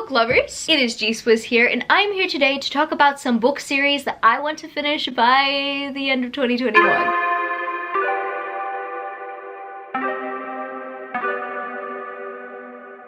book lovers, it is G-Swizz here, and I'm here today to talk about some book series that I want to finish by the end of 2021.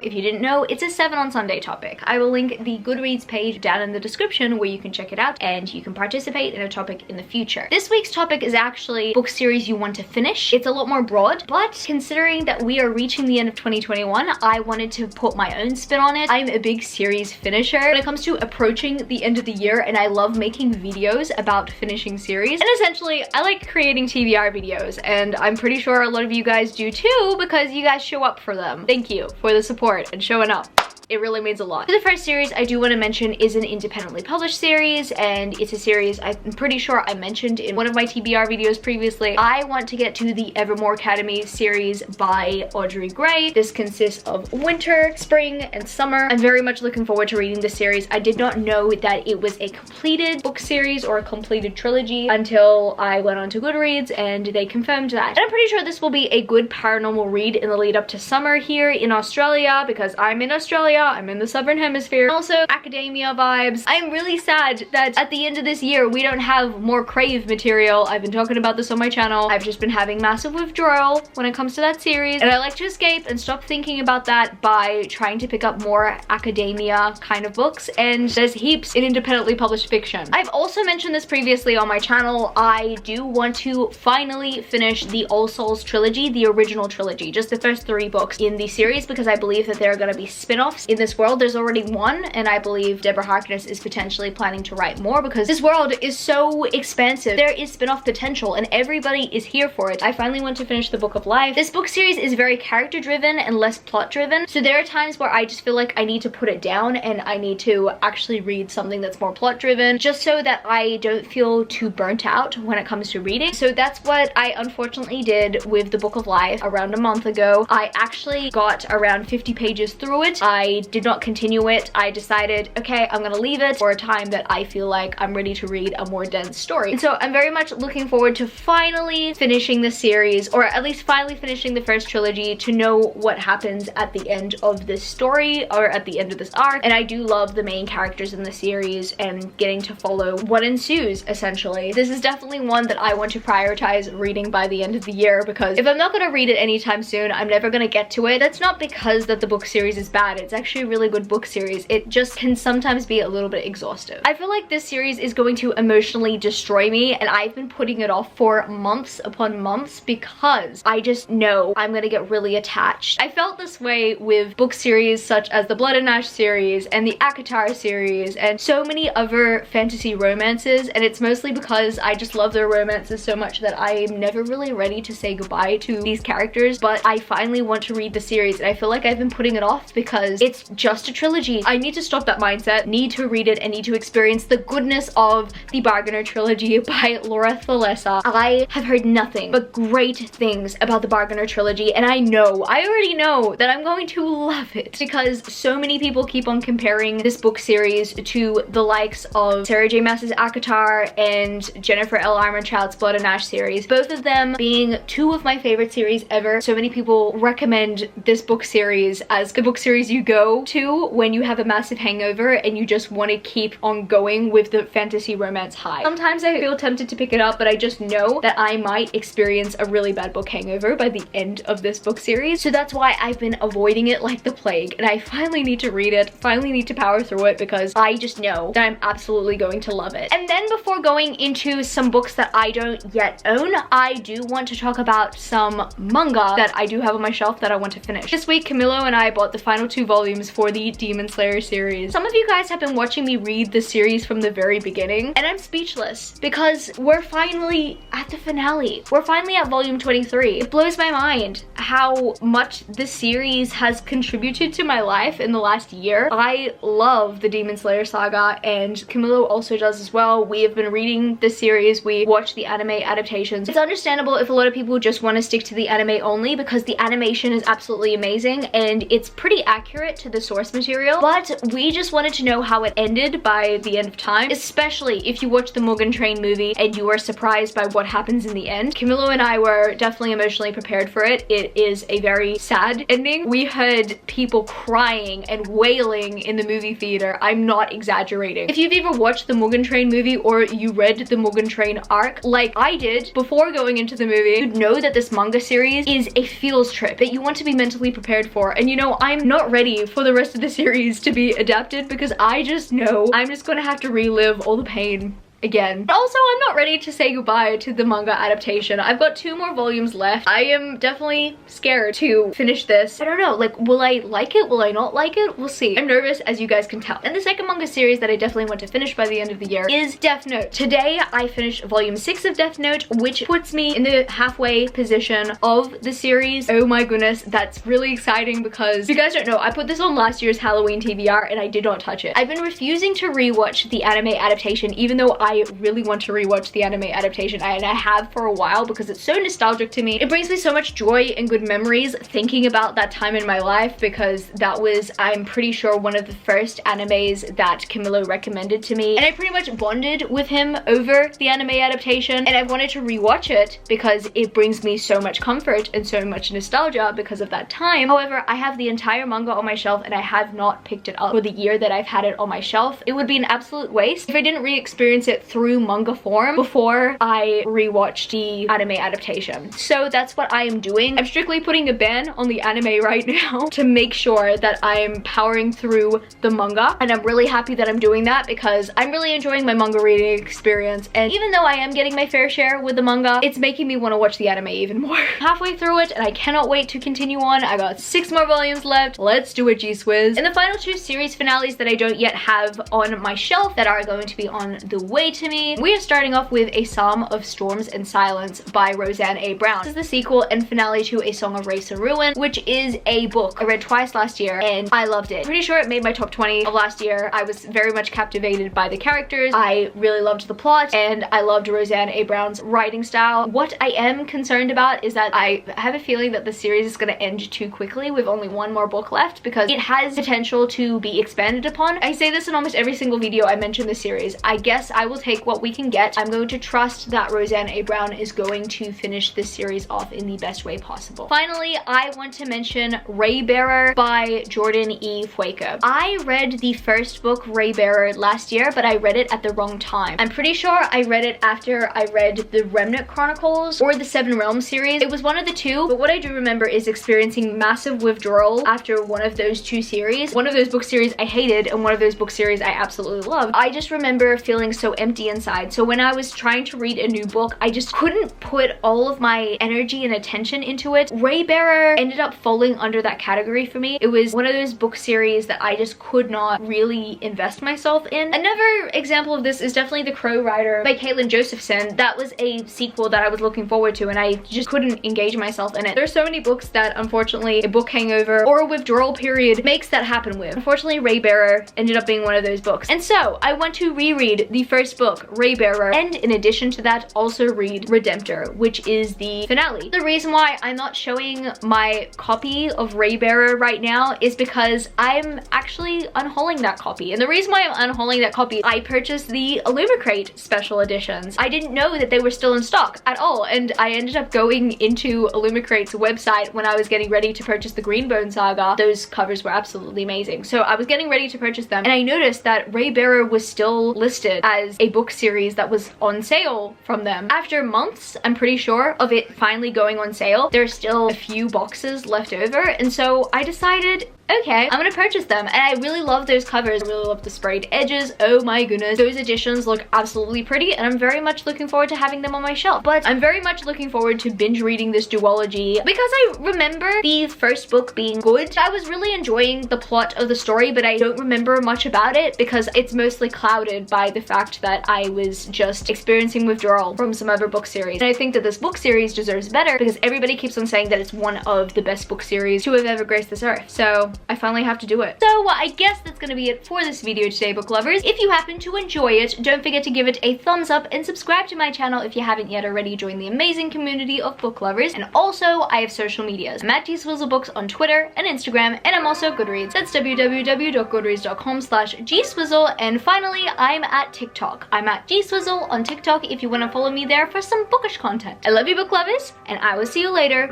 If you didn't know, it's a 7 on Sunday topic. I will link the Goodreads page down in the description where you can check it out and you can participate in a topic in the future. This week's topic is actually book series you want to finish. It's a lot more broad, but considering that we are reaching the end of 2021, I wanted to put my own spin on it. I'm a big series finisher when it comes to approaching the end of the year, and I love making videos about finishing series. And essentially, I like creating TBR videos, and I'm pretty sure a lot of you guys do too because you guys show up for them. Thank you for the support and showing up. It really means a lot. So the first series I do want to mention is an independently published series, and it's a series I'm pretty sure I mentioned in one of my TBR videos previously. I want to get to the Evermore Academy series by Audrey Gray. This consists of winter, spring, and summer. I'm very much looking forward to reading this series. I did not know that it was a completed book series or a completed trilogy until I went onto Goodreads and they confirmed that. And I'm pretty sure this will be a good paranormal read in the lead up to summer here in Australia, because I'm in Australia. I'm in the southern hemisphere. Also, academia vibes. I'm really sad that at the end of this year we don't have more Crave material. I've been talking about this on my channel. I've just been having massive withdrawal when it comes to that series, and I like to escape and stop thinking about that by trying to pick up more academia kind of books, and there's heaps in independently published fiction. I've also mentioned this previously on my channel. I do want to finally finish the All Souls trilogy, the original trilogy, just the first 3 books in the series, because I believe that there are going to be spin-offs in this world. There's already one, and I believe Deborah Harkness is potentially planning to write more because this world is so expansive. There is spin-off potential and everybody is here for it. I finally want to finish the Book of Life. This book series is very character driven and less plot driven, so there are times where I just feel like I need to put it down and I need to actually read something that's more plot driven, just so that I don't feel too burnt out when it comes to reading. So that's what I unfortunately did with the Book of Life around a month ago. I actually got around 50 pages through it. I did not continue it. I decided, okay, I'm gonna leave it for a time that I feel like I'm ready to read a more dense story. And so I'm very much looking forward to finally finishing the series, or at least finally finishing the first trilogy, to know what happens at the end of this story or at the end of this arc. And I do love the main characters in the series and getting to follow what ensues, essentially. This is definitely one that I want to prioritize reading by the end of the year, because if I'm not gonna read it anytime soon, I'm never gonna get to it. That's not because that the book series is bad. It's actually a really good book series. It just can sometimes be a little bit exhaustive. I feel like this series is going to emotionally destroy me, and I've been putting it off for months upon months because I just know I'm gonna get really attached. I felt this way with book series such as the Blood and Ash series and the ACOTAR series and so many other fantasy romances, and it's mostly because I just love their romances so much that I'm never really ready to say goodbye to these characters. But I finally want to read the series, and I feel like I've been putting it off because it's just a trilogy. I need to stop that mindset, need to read it, and need to experience the goodness of the Bargainer trilogy by Laura Thalessa. I have heard nothing but great things about the Bargainer trilogy, and I already know that I'm going to love it, because so many people keep on comparing this book series to the likes of Sarah J Maas's ACOTAR and Jennifer L. Armentrout's Blood and Ash series, both of them being 2 of my favorite series ever. So many people recommend this book series as the book series you go to when you have a massive hangover and you just want to keep on going with the fantasy romance high. Sometimes I feel tempted to pick it up, but I just know that I might experience a really bad book hangover by the end of this book series. So that's why I've been avoiding it like the plague, and I finally need to read it, finally need to power through it, because I just know that I'm absolutely going to love it. And then before going into some books that I don't yet own, I do want to talk about some manga that I do have on my shelf that I want to finish. This week, Camilo and I bought the final 2 volumes for the Demon Slayer series. Some of you guys have been watching me read the series from the very beginning, and I'm speechless because we're finally at the finale. We're finally at volume 23. It blows my mind how much this series has contributed to my life in the last year. I love the Demon Slayer saga, and Camilo also does as well. We have been reading this series, we watch the anime adaptations. It's understandable if a lot of people just want to stick to the anime only, because the animation is absolutely amazing and it's pretty accurate to the source material, but we just wanted to know how it ended by the end of time, especially if you watch the Mugen Train movie and you are surprised by what happens in the end. Camilo and I were definitely emotionally prepared for it. It is a very sad ending. We heard people crying and wailing in the movie theater. I'm not exaggerating. If you've ever watched the Mugen Train movie or you read the Mugen Train arc like I did before going into the movie, you'd know that this manga series is a feels trip that you want to be mentally prepared for. And you know, I'm not ready for the rest of the series to be adapted because I just know I'm just gonna have to relive all the pain again. But also, I'm not ready to say goodbye to the manga adaptation. I've got 2 more volumes left. I am definitely scared to finish this. I don't know, like, will I like it? Will I not like it? We'll see. I'm nervous, as you guys can tell. And the second manga series that I definitely want to finish by the end of the year is Death Note. Today, I finished volume 6 of Death Note, which puts me in the halfway position of the series. Oh my goodness, that's really exciting because if you guys don't know, I put this on last year's Halloween TBR and I did not touch it. I've been refusing to rewatch the anime adaptation, even though I really want to rewatch the anime adaptation, and I have for a while because it's so nostalgic to me. It brings me so much joy and good memories thinking about that time in my life because that was, I'm pretty sure, one of the first animes that Camilo recommended to me, and I pretty much bonded with him over the anime adaptation, and I wanted to rewatch it because it brings me so much comfort and so much nostalgia because of that time. However, I have the entire manga on my shelf and I have not picked it up for the year that I've had it on my shelf. It would be an absolute waste if I didn't re-experience it through manga form before I rewatch the anime adaptation. So that's what I am doing. I'm strictly putting a ban on the anime right now to make sure that I'm powering through the manga, and I'm really happy that I'm doing that because I'm really enjoying my manga reading experience, and even though I am getting my fair share with the manga, it's making me want to watch the anime even more. Halfway through it and I cannot wait to continue on. I got 6 more volumes left. Let's do it, G-Swizz. And the final 2 series finales that I don't yet have on my shelf that are going to be on the way to me. We are starting off with A Psalm of Storms and Silence by Roseanne A. Brown. This is the sequel and finale to A Song of Race and Ruin, which is a book I read twice last year and I loved it. Pretty sure it made my top 20 of last year. I was very much captivated by the characters. I really loved the plot and I loved Roseanne A. Brown's writing style. What I am concerned about is that I have a feeling that the series is going to end too quickly with only 1 more book left because it has potential to be expanded upon. I say this in almost every single video I mention the series. I guess I will take what we can get. I'm going to trust that Roseanne A. Brown is going to finish this series off in the best way possible. Finally, I want to mention Raybearer by Jordan E. Fueca. I read the first book, Raybearer, last year, but I read it at the wrong time. I'm pretty sure I read it after I read the Remnant Chronicles or the Seven Realms series. It was one of the two, but what I do remember is experiencing massive withdrawal after one of those 2 series. One of those book series I hated and one of those book series I absolutely loved. I just remember feeling so empty inside. So when I was trying to read a new book, I just couldn't put all of my energy and attention into it. Raybearer ended up falling under that category for me. It was one of those book series that I just could not really invest myself in. Another example of this is definitely The Crow Rider by Caitlin Josephson. That was a sequel that I was looking forward to and I just couldn't engage myself in it. There's so many books that unfortunately a book hangover or a withdrawal period makes that happen with. Unfortunately, Raybearer ended up being one of those books. And so I want to reread the first book, Raybearer, and in addition to that also read Redemptor, which is the finale. The reason why I'm not showing my copy of Raybearer right now is because I'm actually unhauling that copy. And the reason why I'm unhauling that copy, I purchased the Illumicrate special editions. I didn't know that they were still in stock at all, and I ended up going into Illumicrate's website when I was getting ready to purchase the Greenbone Saga. Those covers were absolutely amazing. So I was getting ready to purchase them and I noticed that Raybearer was still listed as a book series that was on sale from them. After months, I'm pretty sure, of it finally going on sale, there's still a few boxes left over, and so I decided, okay, I'm gonna purchase them. And I really love those covers. I really love the sprayed edges. Oh my goodness. Those editions look absolutely pretty and I'm very much looking forward to having them on my shelf. But I'm very much looking forward to binge reading this duology because I remember the first book being good. I was really enjoying the plot of the story, but I don't remember much about it because it's mostly clouded by the fact that I was just experiencing withdrawal from some other book series. And I think that this book series deserves better because everybody keeps on saying that it's one of the best book series to have ever graced this earth. So I finally have to do it. So I guess that's gonna be it for this video today, book lovers. If you happen to enjoy it, don't forget to give it a thumbs up and subscribe to my channel if you haven't yet already. Join the amazing community of book lovers. And also, I have social medias. I'm at gswizzlebooks on Twitter and Instagram, and I'm also Goodreads. That's www.goodreads.com/gswizzle. And finally, I'm at TikTok. I'm at gswizzle on TikTok if you want to follow me there for some bookish content. I love you, book lovers, and I will see you later.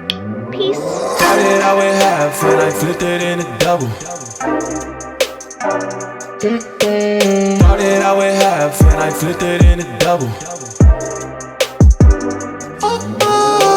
Peace. Started out with half and I flipped it into double. Started out with half and I flipped it into double.